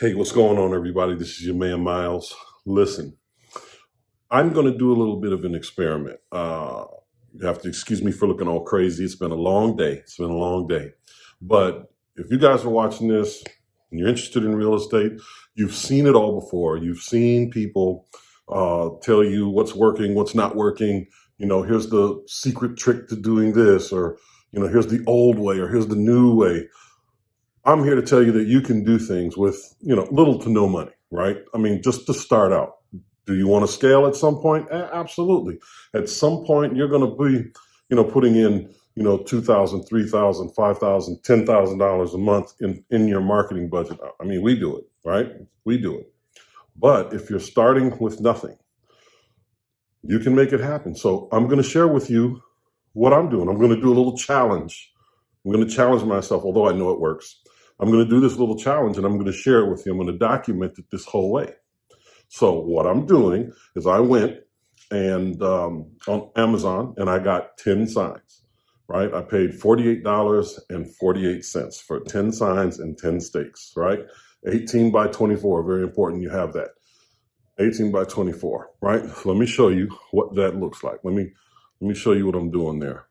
Hey, what's going on, everybody? This is your man, Myles. Listen, I'm going to do a little bit of an experiment. You have to excuse me for looking all crazy. It's been a long day. But if you guys are watching this and you're interested in real estate, you've seen it all before. You've seen people tell you what's working, what's not working. Here's the secret trick to doing this, or, here's the old way, or here's the new way. I'm here to tell you that you can do things with, little to no money, right? I mean, just to start out. Do you want to scale at some point? Absolutely. At some point, you're going to be, putting in, $2,000, $3,000, $5,000, $10,000 a month in your marketing budget. I mean, we do it, right? We do it. But if you're starting with nothing, you can make it happen. So I'm going to share with you what I'm doing. I'm going to do a little challenge. I'm going to challenge myself, although I know it works. I'm going to do this little challenge and I'm going to share it with you. I'm going to document it this whole way. So what I'm doing is I went and on Amazon and I got 10 signs, right? I paid $48.48 for 10 signs and 10 stakes, right? 18 by 24, very important you have that. 18 by 24, right? So let me show you what that looks like. Let me show you what I'm doing there.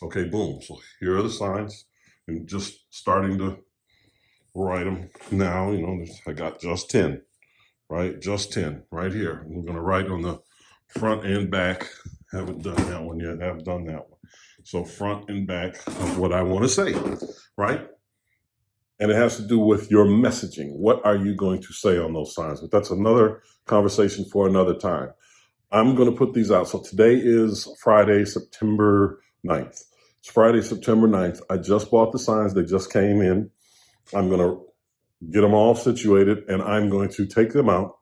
Okay, boom. So here are the signs and just starting to write them now. I got just 10, right? Just 10 right here. We're going to write on the front and back. Haven't done that one yet. Have done that one. So front and back of what I want to say, right? And it has to do with your messaging. What are you going to say on those signs? But that's another conversation for another time. I'm going to put these out. So today is Friday, September 9th. It's Friday, September 9th. I just bought the signs. They just came in. I'm going to get them all situated and I'm going to take them out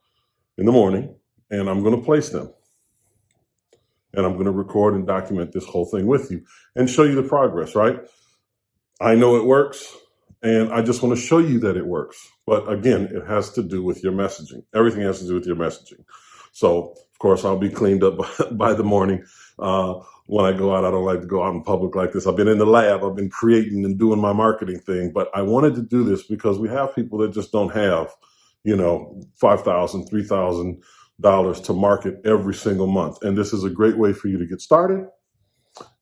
in the morning and I'm going to place them. And I'm going to record and document this whole thing with you and show you the progress, right? I know it works and I just want to show you that it works. But again, it has to do with your messaging. Everything has to do with your messaging. So, of course, I'll be cleaned up by the morning. When I go out, I don't like to go out in public like this. I've been in the lab. I've been creating and doing my marketing thing. But I wanted to do this because we have people that just don't have, $5,000, $3,000 to market every single month. And this is a great way for you to get started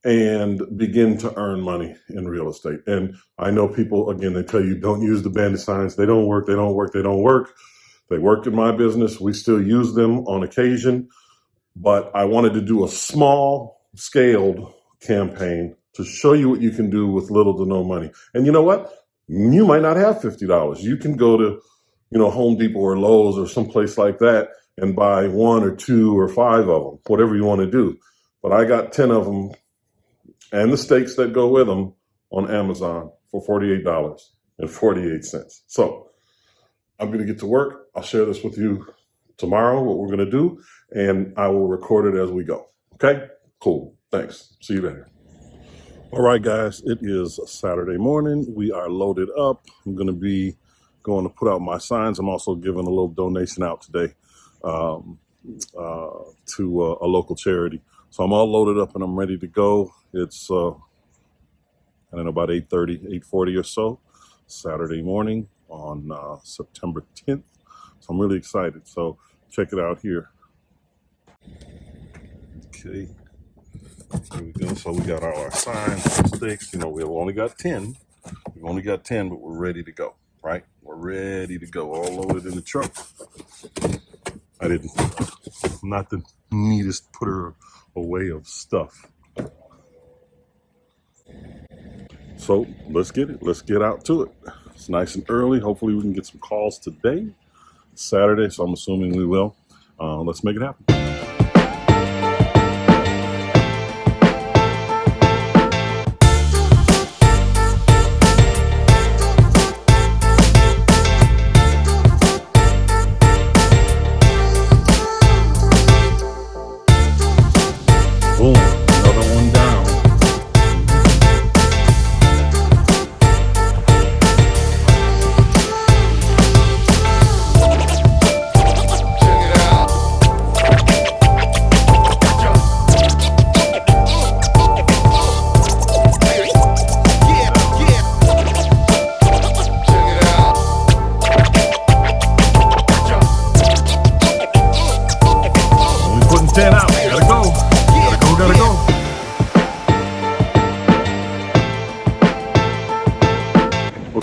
and begin to earn money in real estate. And I know people, again, they tell you don't use the Bandit Signs. They don't work. They don't work. They don't work. They work in my business. We still use them on occasion. But I wanted to do a small scaled campaign to show you what you can do with little to no money. And you know what? You might not have $50. You can go to, Home Depot or Lowe's or someplace like that and buy 1 or 2 or 5 of them, whatever you want to do. But I got 10 of them and the stakes that go with them on Amazon for $48.48. So I'm going to get to work. I'll share this with you tomorrow, what we're going to do, and I will record it as we go. Okay? Cool. Thanks. See you later. All right, guys. It is a Saturday morning. We are loaded up. I'm going to be going to put out my signs. I'm also giving a little donation out today to a local charity. So I'm all loaded up and I'm ready to go. It's, about 8:40 or so, Saturday morning on September 10th. So I'm really excited. So check it out here. Okay. Here we go. So we got our signs, sticks. We've only got 10. We've only got 10, but we're ready to go, right? We're ready to go. All loaded in the truck. I'm not the neatest putter away of stuff. So let's get it. Let's get out to it. It's nice and early. Hopefully we can get some calls today. It's Saturday, so I'm assuming we will. Let's make it happen. Boom, another one down. Check it out.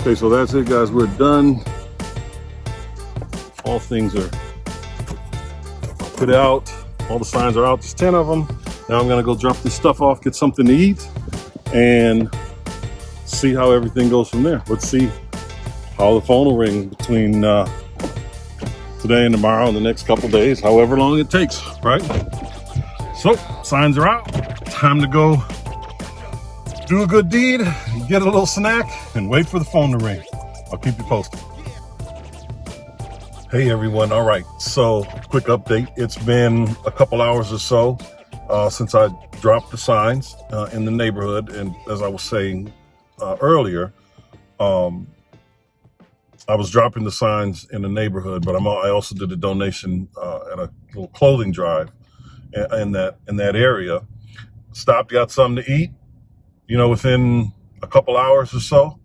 Okay, so that's it, guys. We're done. All things are put out. All the signs are out. There's 10 of them. Now I'm gonna go drop this stuff off, get something to eat, and see how everything goes from there. Let's see how the phone will ring between today and tomorrow and the next couple days, however long it takes, right? So, signs are out. Time to go do a good deed, get a little snack, and wait for the phone to ring. I'll keep you posted. Hey everyone, all right, so quick update. It's been a couple hours or so since I dropped the signs in the neighborhood, and as I was saying earlier, I was dropping the signs in the neighborhood, but I also did a donation at a little clothing drive in that area. Stopped, got something to eat. You know, within a couple hours or so,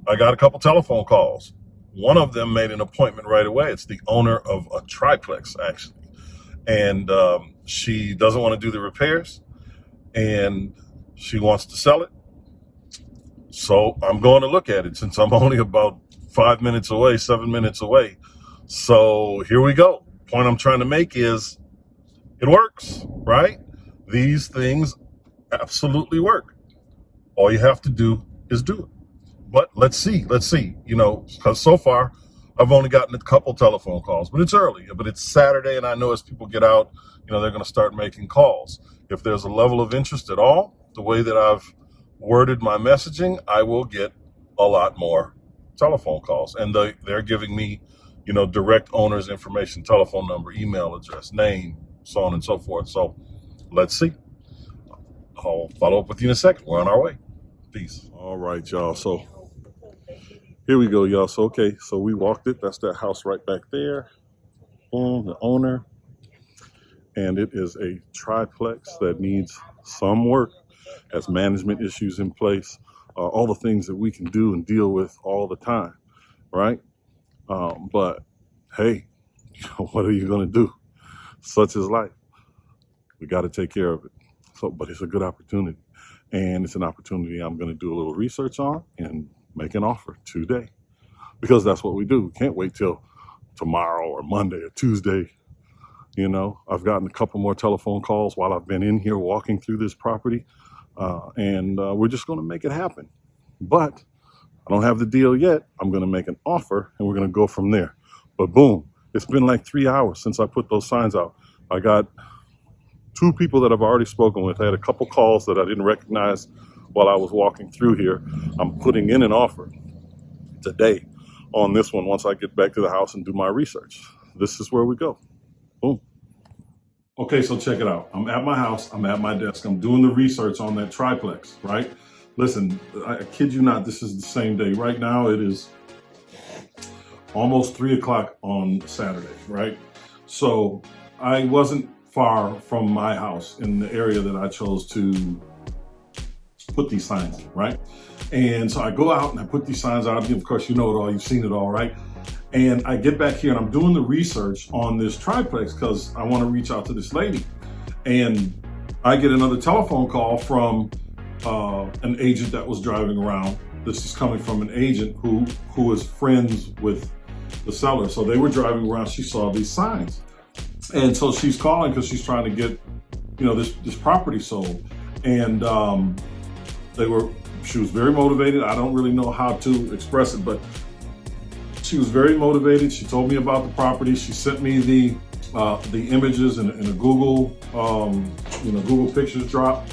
I got a couple telephone calls. One of them made an appointment right away. It's the owner of a triplex, actually. And she doesn't want to do the repairs, and she wants to sell it. So I'm going to look at it since I'm only about 5 minutes away, 7 minutes away. So here we go. Point I'm trying to make is it works, right? These things absolutely work. All you have to do is do it. But let's see, you know, because so far I've only gotten a couple telephone calls, but it's early, but it's Saturday, and I know as people get out, you know, they're going to start making calls. If there's a level of interest at all, the way that I've worded my messaging, I will get a lot more telephone calls. And they're giving me, you know, direct owner's information, telephone number, email address, name, so on and so forth. So let's see. I'll follow up with you in a second. We're on our way. Peace. All right, y'all. So here we go, y'all. So, okay, so we walked it. That's that house right back there. Boom, the owner. And it is a triplex that needs some work, has management issues in place, all the things that we can do and deal with all the time, right? But hey, what are you going to do? Such is life. We got to take care of it. So, but it's a good opportunity. And it's an opportunity I'm going to do a little research on and make an offer today. Because that's what we do. We can't wait till tomorrow or Monday or Tuesday. You know, I've gotten a couple more telephone calls while I've been in here walking through this property. And we're just going to make it happen. But I don't have the deal yet. I'm going to make an offer and we're going to go from there. But boom, it's been like 3 hours since I put those signs out. I got 2 people that I've already spoken with. I had a couple calls that I didn't recognize while I was walking through here. I'm putting in an offer today on this one once I get back to the house and do my research. This is where we go. Boom. Okay, so check it out. I'm at my house. I'm at my desk. I'm doing the research on that triplex, right? Listen, I kid you not, this is the same day. Right now it is almost 3 o'clock on Saturday, right? So I wasn't far from my house in the area that I chose to put these signs in, right? And so I go out and I put these signs out. Of course, you know it all, you've seen it all, right? And I get back here and I'm doing the research on this triplex because I want to reach out to this lady. And I get another telephone call from an agent that was driving around. This is coming from an agent who is friends with the seller. So they were driving around, she saw these signs. And so she's calling because she's trying to get, you know, this property sold. And she was very motivated. I don't really know how to express it, but she was very motivated. She told me about the property. She sent me the images in a Google, Google Pictures drop.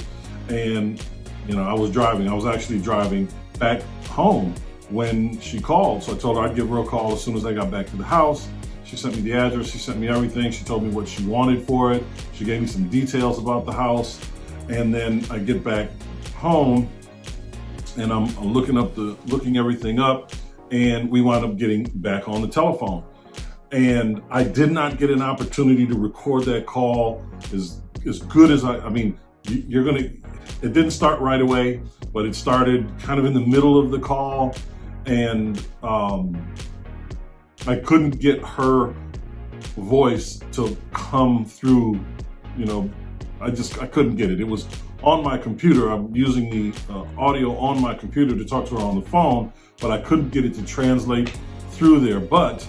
And, you know, I was actually driving back home when she called. So I told her I'd give her a call as soon as I got back to the house. She sent me the address, she sent me everything. She told me what she wanted for it. She gave me some details about the house. And then I get back home and I'm looking everything up, and we wound up getting back on the telephone. And I did not get an opportunity to record that call as good as it didn't start right away, but it started kind of in the middle of the call, and I couldn't get her voice to come through, you know, I couldn't get it. It was on my computer. I'm using the audio on my computer to talk to her on the phone, but I couldn't get it to translate through there. But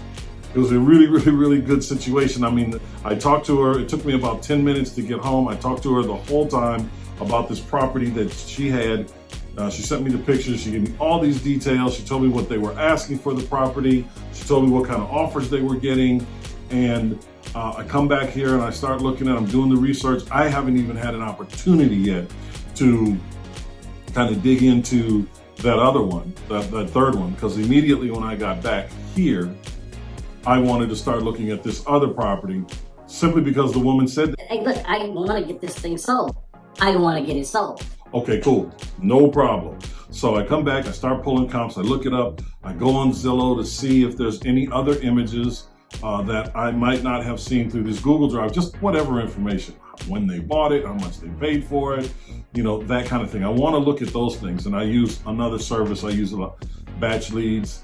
it was a really, really, really good situation. I mean, I talked to her. It took me about 10 minutes to get home. I talked to her the whole time about this property that she had. She sent me the pictures. She gave me all these details. She told me what they were asking for the property. She told me what kind of offers they were getting. And I come back here and I start looking at, I'm doing the research. I haven't even had an opportunity yet to kind of dig into that other one, that third one, because immediately when I got back here, I wanted to start looking at this other property simply because the woman said, hey, look, I want to get this thing sold. I want to get it sold. Okay, cool, no problem. So I come back, I start pulling comps, I look it up, I go on Zillow to see if there's any other images that I might not have seen through this Google Drive, just whatever information, when they bought it, how much they paid for it, you know, that kind of thing. I want to look at those things, and I use another service. I use a lot, Batch Leads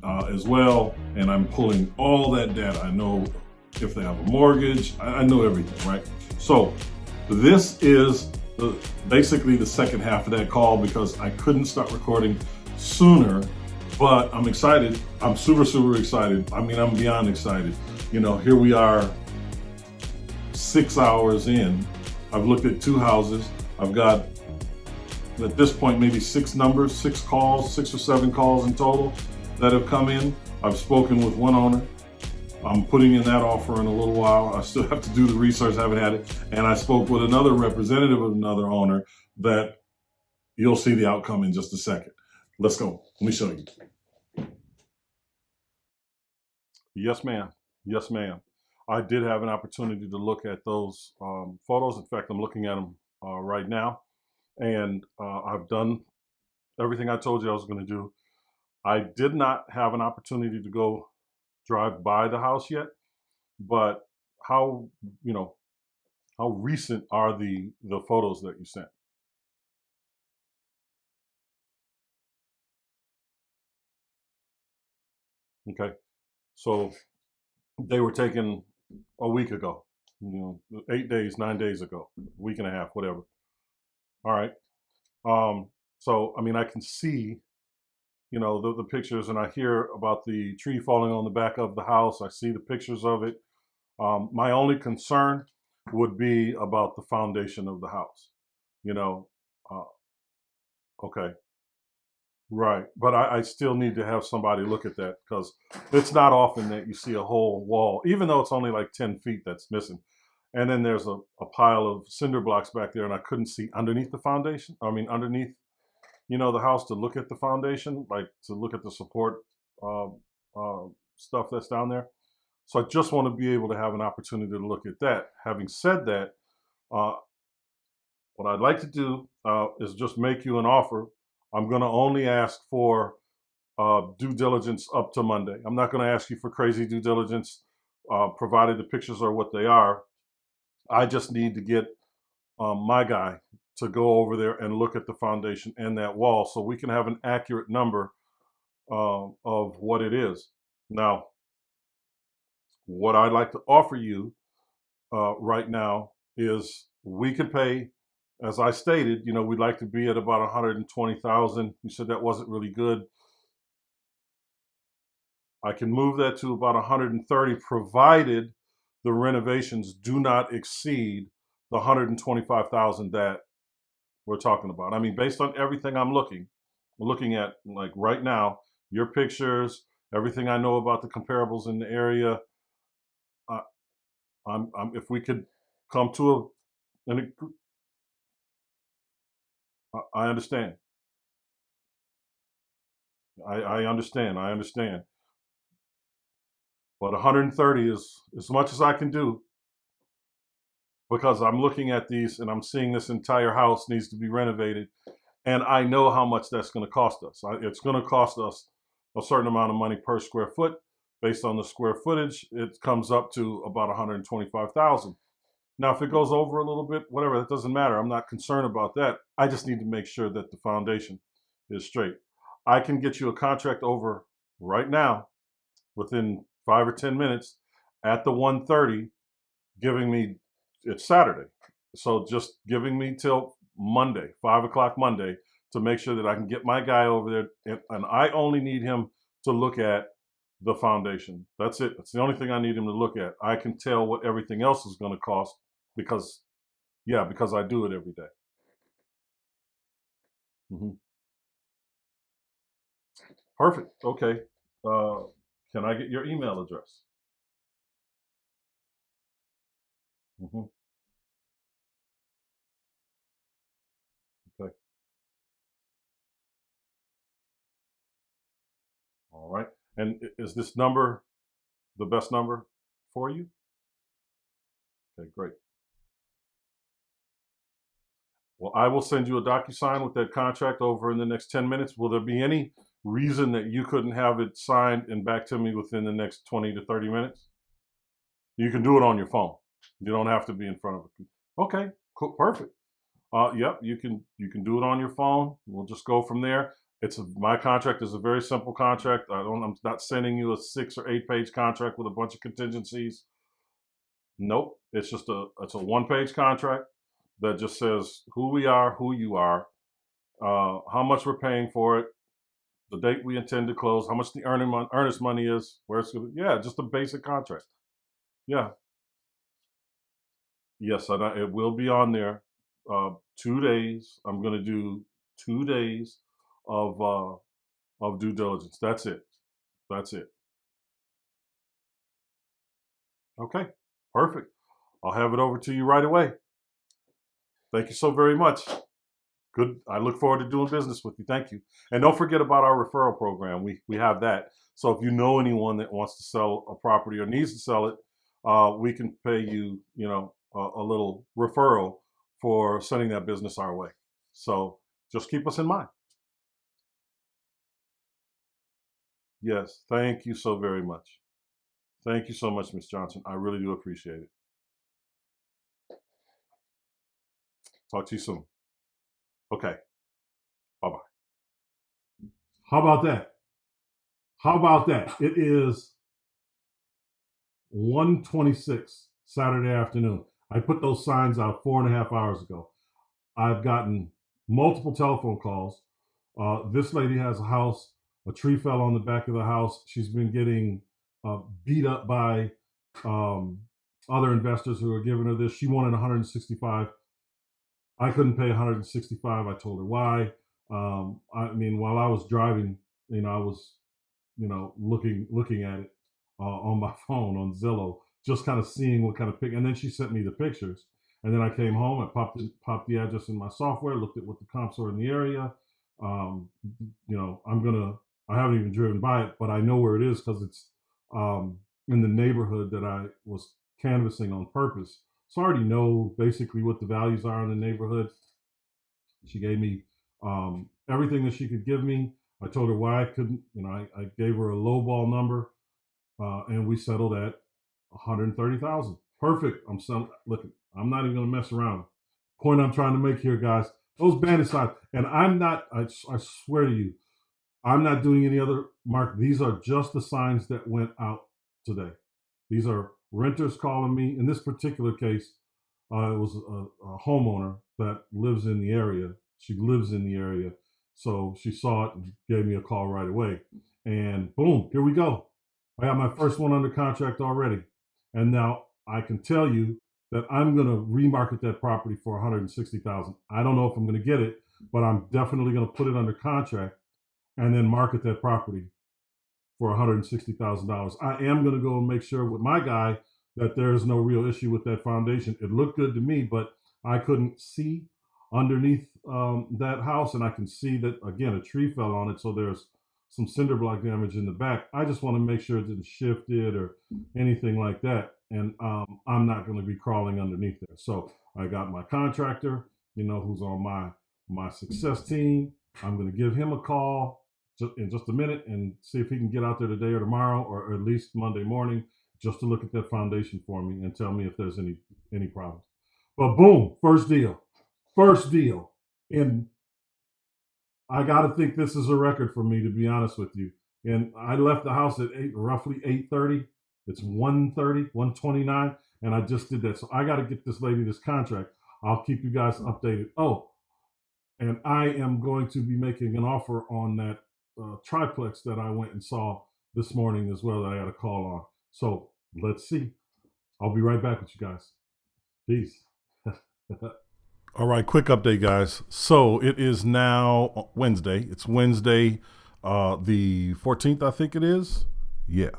as well, and I'm pulling all that data. I know if they have a mortgage, I know everything, right? So this is basically the second half of that call because I couldn't start recording sooner. But I'm excited. I'm super, super excited. I mean, I'm beyond excited. You know, here we are 6 hours in. I've looked at 2 houses. I've got, at this point, maybe 6 numbers, 6 calls, 6 or 7 calls in total that have come in. I've spoken with one owner. I'm putting in that offer in a little while. I still have to do the research, I haven't had it. And I spoke with another representative of another owner that you'll see the outcome in just a second. Let's go. Let me show you. Yes, ma'am. Yes, ma'am. I did have an opportunity to look at those photos. In fact, I'm looking at them right now. And I've done everything I told you I was going to do. I did not have an opportunity to go drive by the house yet, but how, you know, how recent are the photos that you sent? Okay. So they were taken a week ago, you know, 8 days, 9 days ago, week and a half, whatever. All right. So, I mean, I can see, you know, the pictures, and I hear about the tree falling on the back of the house. I see the pictures of it. My only concern would be about the foundation of the house, you know. Uh, okay. Right. But I still need to have somebody look at that because it's not often that you see a whole wall, even though it's only like 10 feet that's missing. And then there's a pile of cinder blocks back there, and I couldn't see underneath the foundation. I mean, underneath, you know, the house to look at the foundation, like to look at the support uh, stuff that's down there. So I just want to be able to have an opportunity to look at that. Having said that, uh, what I'd like to do is just make you an offer. I'm going to only ask for due diligence up to Monday. I'm not going to ask you for crazy due diligence, provided the pictures are what they are. I just need to get my guy to go over there and look at the foundation and that wall so we can have an accurate number of what it is. Now, what I'd like to offer you right now is we could pay, as I stated, you know, we'd like to be at about 120,000. You said that wasn't really good. I can move that to about 130, provided the renovations do not exceed the 125,000 that we're talking about. I mean, based on everything I'm looking at, like right now, your pictures, everything I know about the comparables in the area. Uh, if we could come to I understand. I understand. I understand. But 130 is as much as I can do because I'm looking at these and I'm seeing this entire house needs to be renovated. And I know how much that's going to cost us. It's going to cost us a certain amount of money per square foot. Based on the square footage, it comes up to about 125,000. Now, if it goes over a little bit, whatever, that doesn't matter. I'm not concerned about that. I just need to make sure that the foundation is straight. I can get you a contract over right now within 5 or 10 minutes at the 130, giving me, it's Saturday. So just giving me till Monday, 5 o'clock Monday, to make sure that I can get my guy over there, and I only need him to look at the foundation. That's it. That's the only thing I need him to look at. I can tell what everything else is going to cost because, yeah, because I do it every day. Mhm. Perfect. Okay. Uh, can I get your email address? Mhm. Okay. All right. And is this number the best number for you? Okay, great. Well, I will send you a DocuSign with that contract over in the next 10 minutes. Will there be any reason that you couldn't have it signed and back to me within the next 20 to 30 minutes? You can do it on your phone. You don't have to be in front of it. Okay, cool, perfect. Yep, you can do it on your phone. We'll just go from there. My contract is a very simple contract. I'm not sending you a 6 or 8 page contract with a bunch of contingencies. Nope, it's a 1 page contract that just says who we are, who you are, how much we're paying for it, the date we intend to close, how much the earnest money is, where it's going. Yeah, just a basic contract. Yeah, yes, it will be on there. 2 days. I'm going to do 2 days of due diligence. That's it. That's it. Okay, perfect. I'll have it over to you right away. Thank you so very much. Good. I look forward to doing business with you. Thank you. And don't forget about our referral program. We have that. So if you know anyone that wants to sell a property or needs to sell it, we can pay you, a little referral for sending that business our way. So just keep us in mind. Yes. Thank you so very much. Thank you so much, Ms. Johnson. I really do appreciate it. Talk to you soon. Okay. Bye bye. How about that? How about that? It is 1:26 Saturday afternoon. I put those signs out 4.5 hours ago. I've gotten multiple telephone calls. This lady has a house. A tree fell on the back of the house. She's been getting beat up by um, other investors who are giving her this. She wanted 165. I couldn't pay 165. I told her why. I mean, while I was driving, I was looking at it on my phone on Zillow, just kind of seeing what kind of pic. And then she sent me the pictures. And then I came home and popped the address in my software, looked at what the comps were in the area. Um, I haven't even driven by it, but I know where it is because it's in the neighborhood that I was canvassing on purpose. So I already know basically what the values are in the neighborhood. She gave me everything that she could give me. I told her why I couldn't. I gave her a lowball number, and we settled at 130,000. Perfect. I'm selling. Look, I'm not even going to mess around. Point I'm trying to make here, guys. Those bandit signs, and I'm not. I swear to you, I'm not doing any other mark. These are just the signs that went out today. These are renters calling me. In this particular case, it was a homeowner that lives in the area. She lives in the area. So she saw it and gave me a call right away. And boom, here we go. I got my first one under contract already. And now I can tell you that I'm going to remarket that property for 160,000. I don't know if I'm going to get it, but I'm definitely going to put it under contract and then market that property for $160,000. I am going to go and make sure with my guy that there is no real issue with that foundation. It looked good to me, but I couldn't see underneath that house, and I can see that again a tree fell on it, so there's some cinder block damage in the back. I just want to make sure it didn't shift it or anything like that, and I'm not going to be crawling underneath there. So I got my contractor, who's on my success team. I'm going to give him a call in just a minute and see if he can get out there today or tomorrow or at least Monday morning just to look at that foundation for me and tell me if there's any problems. But boom, first deal. And I got to think this is a record for me, to be honest with you. And I left the house at roughly 8:30. It's 1:30, 1:29, and I just did that. So I got to get this lady this contract. I'll keep you guys updated. Oh, and I am going to be making an offer on that triplex that I went and saw this morning as well that I got a call on. So let's see. I'll be right back with you guys. Peace. All right, quick update, guys. So it is now Wednesday. It's Wednesday, the 14th, I think it is. Yeah.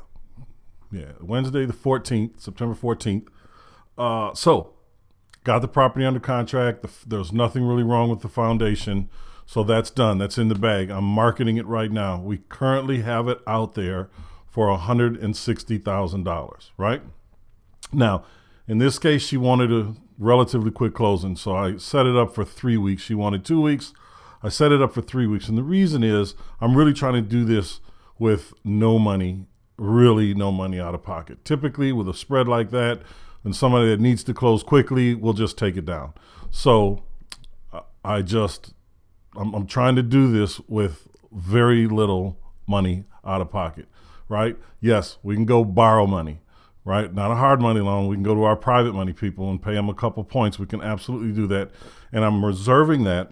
Wednesday the 14th, September 14th. So got the property under contract. There's nothing really wrong with the foundation. So that's done. That's in the bag. I'm marketing it right now. We currently have it out there for $160,000, right? Now, in this case, she wanted a relatively quick closing. So I set it up for 3 weeks. She wanted 2 weeks. I set it up for 3 weeks. And the reason is I'm really trying to do this with no money, really no money out of pocket. Typically with a spread like that, and somebody that needs to close quickly, we'll just take it down. So I'm trying to do this with very little money out of pocket, right? Yes, we can go borrow money, right? Not a hard money loan. We can go to our private money people and pay them a couple points. We can absolutely do that. And I'm reserving that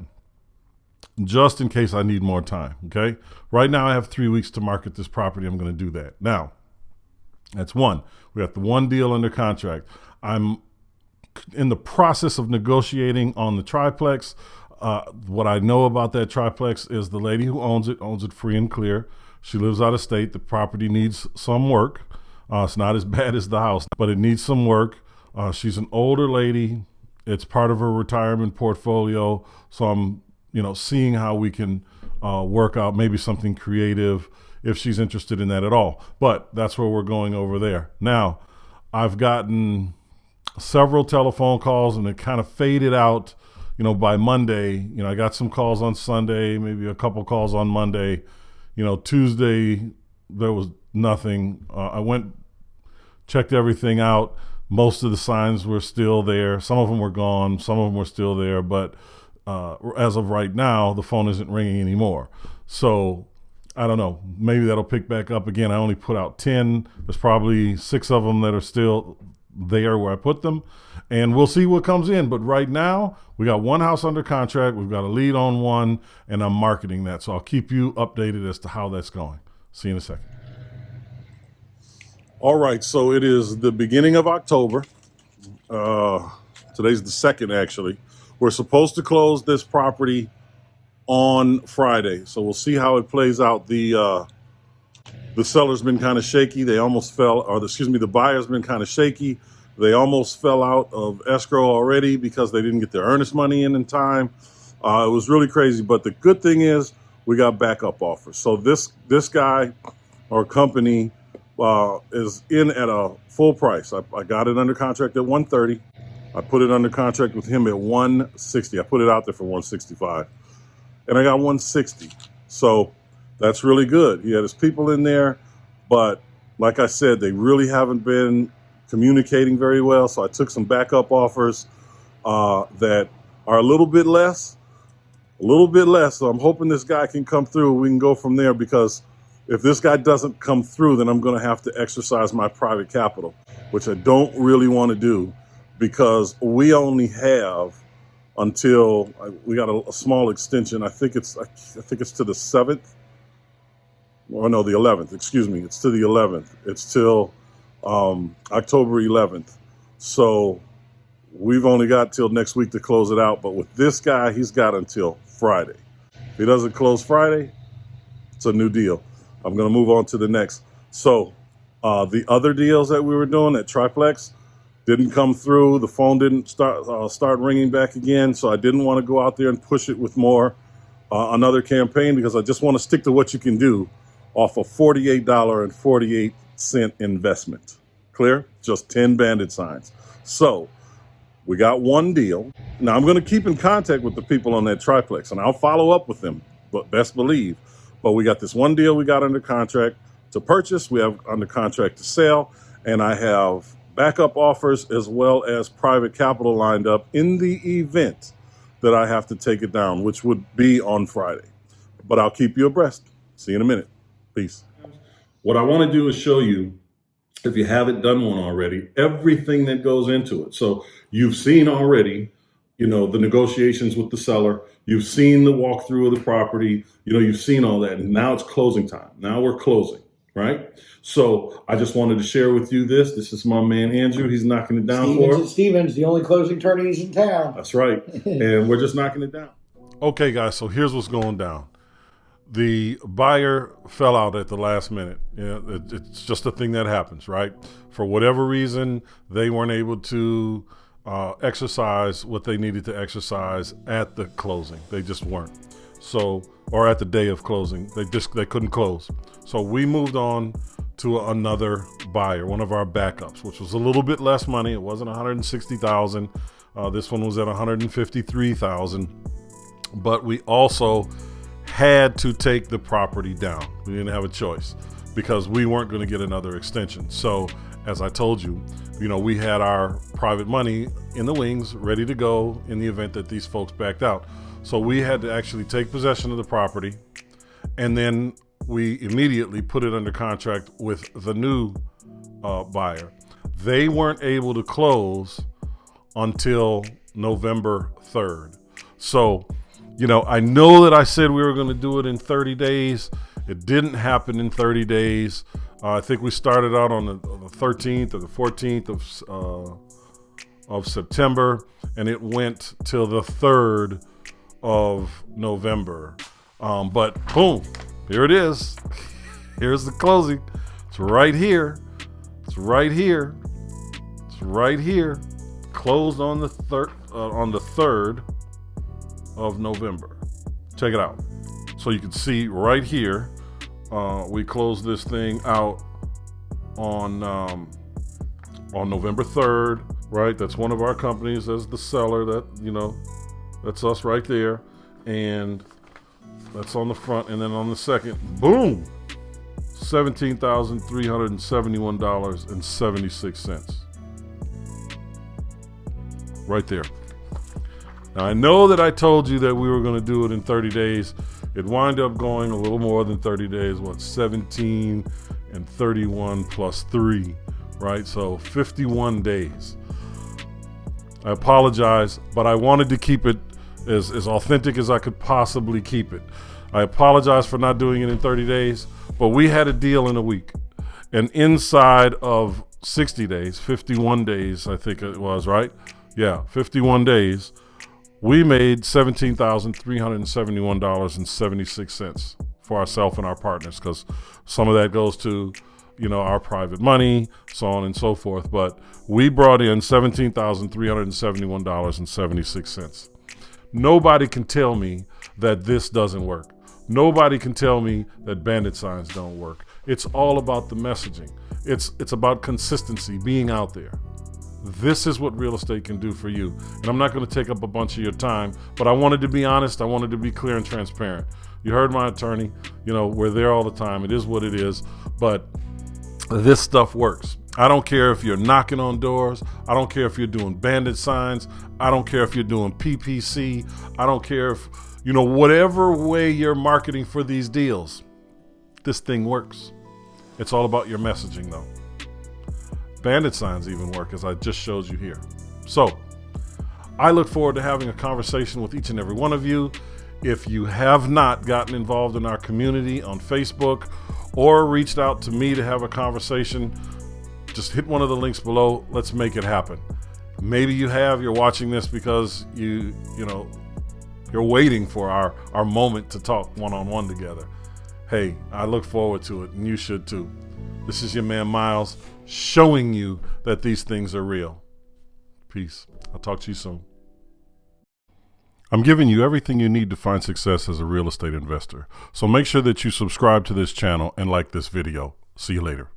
just in case I need more time, okay? Right now I have 3 weeks to market this property. I'm going to do that. Now, that's one. We got the one deal under contract. I'm in the process of negotiating on the triplex. What I know about that triplex is the lady who owns it free and clear. She lives out of state. The property needs some work. It's not as bad as the house, but it needs some work. She's an older lady. It's part of her retirement portfolio. So I'm, seeing how we can work out maybe something creative if she's interested in that at all. But that's where we're going over there. Now, I've gotten several telephone calls and it kind of faded out, by Monday. I got some calls on Sunday, maybe a couple calls on Monday. Tuesday, there was nothing. I went, checked everything out. Most of the signs were still there. Some of them were gone. Some of them were still there. But as of right now, the phone isn't ringing anymore. So I don't know. Maybe that'll pick back up again. I only put out 10. There's probably 6 of them that are still there where I put them. And we'll see what comes in. But right now, we got one house under contract. We've got a lead on one, and I'm marketing that. So I'll keep you updated as to how that's going. See you in a second. All right. So it is the beginning of October. Today's the 2nd, actually. We're supposed to close this property on Friday. So we'll see how it plays out. The seller's been kind of shaky. The buyer's been kind of shaky. They almost fell out of escrow already because they didn't get their earnest money in time. It was really crazy. But the good thing is we got backup offers. So this guy or company is in at a full price. I got it under contract at $130. I put it under contract with him at $160. I put it out there for $165. And I got $160. So that's really good. He had his people in there, but like I said, they really haven't been communicating very well. So I took some backup offers that are a little bit less. So I'm hoping this guy can come through. We can go from there, because if this guy doesn't come through, then I'm going to have to exercise my private capital, which I don't really want to do, because we only have until we got a small extension. I think it's to the 7th. Or no, the 11th. Excuse me. It's to the 11th. It's till October 11th. So we've only got till next week to close it out. But with this guy, he's got until Friday. If he doesn't close Friday, it's a new deal. I'm going to move on to the next. So the other deals that we were doing at Triplex didn't come through. The phone didn't start ringing back again. So I didn't want to go out there and push it with another campaign, because I just want to stick to what you can do off a $48.48 investment. Clear? Just 10 Bandit Signs. So we got one deal. Now I'm going to keep in contact with the people on that triplex, and I'll follow up with them, but best believe. But we got this one deal we got under contract to purchase. We have under contract to sell, and I have backup offers as well as private capital lined up in the event that I have to take it down, which would be on Friday. But I'll keep you abreast. See you in a minute. Peace. What I want to do is show you, if you haven't done one already, everything that goes into it. So you've seen already the negotiations with the seller. You've seen the walkthrough of the property. You've seen all that. And now it's closing time. Now we're closing, right? So I just wanted to share with you this. This is my man, Andrew. He's knocking it down for us. Stevens, the only closing attorneys in town. That's right. And we're just knocking it down. Okay, guys, so here's what's going down. The buyer fell out at the last minute. It's just a thing that happens, right? For whatever reason, they weren't able to exercise what they needed to exercise at the closing. They just weren't. So, or at the day of closing, they couldn't close. So we moved on to another buyer, one of our backups, which was a little bit less money. It wasn't $160,000. This one was at $153,000. But we also had to take the property down. We didn't have a choice because we weren't going to get another extension. So as I told you, we had our private money in the wings ready to go in the event that these folks backed out. So we had to actually take possession of the property, and then we immediately put it under contract with the new buyer. They weren't able to close until November 3rd. So I know that I said we were going to do it in 30 days. It didn't happen in 30 days. I think we started out on the 13th or the 14th of September, and it went till the 3rd of November. But boom, here it is. Here's the closing. It's right here. It's right here. It's right here. Closed on the 3rd of November. Check it out. So you can see right here, we closed this thing out on November 3rd, right? That's one of our companies as the seller. That's us right there. And that's on the front. And then on the second, boom, $17,371.76. Right there. Now, I know that I told you that we were going to do it in 30 days. It wound up going a little more than 30 days. 17 and 31 plus 3, right? So 51 days. I apologize, but I wanted to keep it as authentic as I could possibly keep it. I apologize for not doing it in 30 days, but we had a deal in a week. And inside of 60 days, 51 days, I think it was, right? Yeah, 51 days. We made $17,371.76 for ourselves and our partners, because some of that goes to, our private money, so on and so forth. But we brought in $17,371.76. Nobody can tell me that this doesn't work. Nobody can tell me that Bandit Signs don't work. It's all about the messaging. It's about consistency, being out there. This is what real estate can do for you. And I'm not going to take up a bunch of your time, but I wanted to be honest. I wanted to be clear and transparent. You heard my attorney. We're there all the time. It is what it is. But this stuff works. I don't care if you're knocking on doors. I don't care if you're doing Bandit Signs. I don't care if you're doing PPC. I don't care if, whatever way you're marketing for these deals, this thing works. It's all about your messaging, though. Bandit Signs even work, as I just showed you here. So I look forward to having a conversation with each and every one of you. If you have not gotten involved in our community on Facebook or reached out to me to have a conversation, just hit one of the links below. Let's make it happen. Maybe you have. You're watching this because you're waiting for our moment to talk one-on-one together. Hey, I look forward to it, and you should too. This is your man Myles, showing you that these things are real. Peace. I'll talk to you soon. I'm giving you everything you need to find success as a real estate investor. So make sure that you subscribe to this channel and like this video. See you later.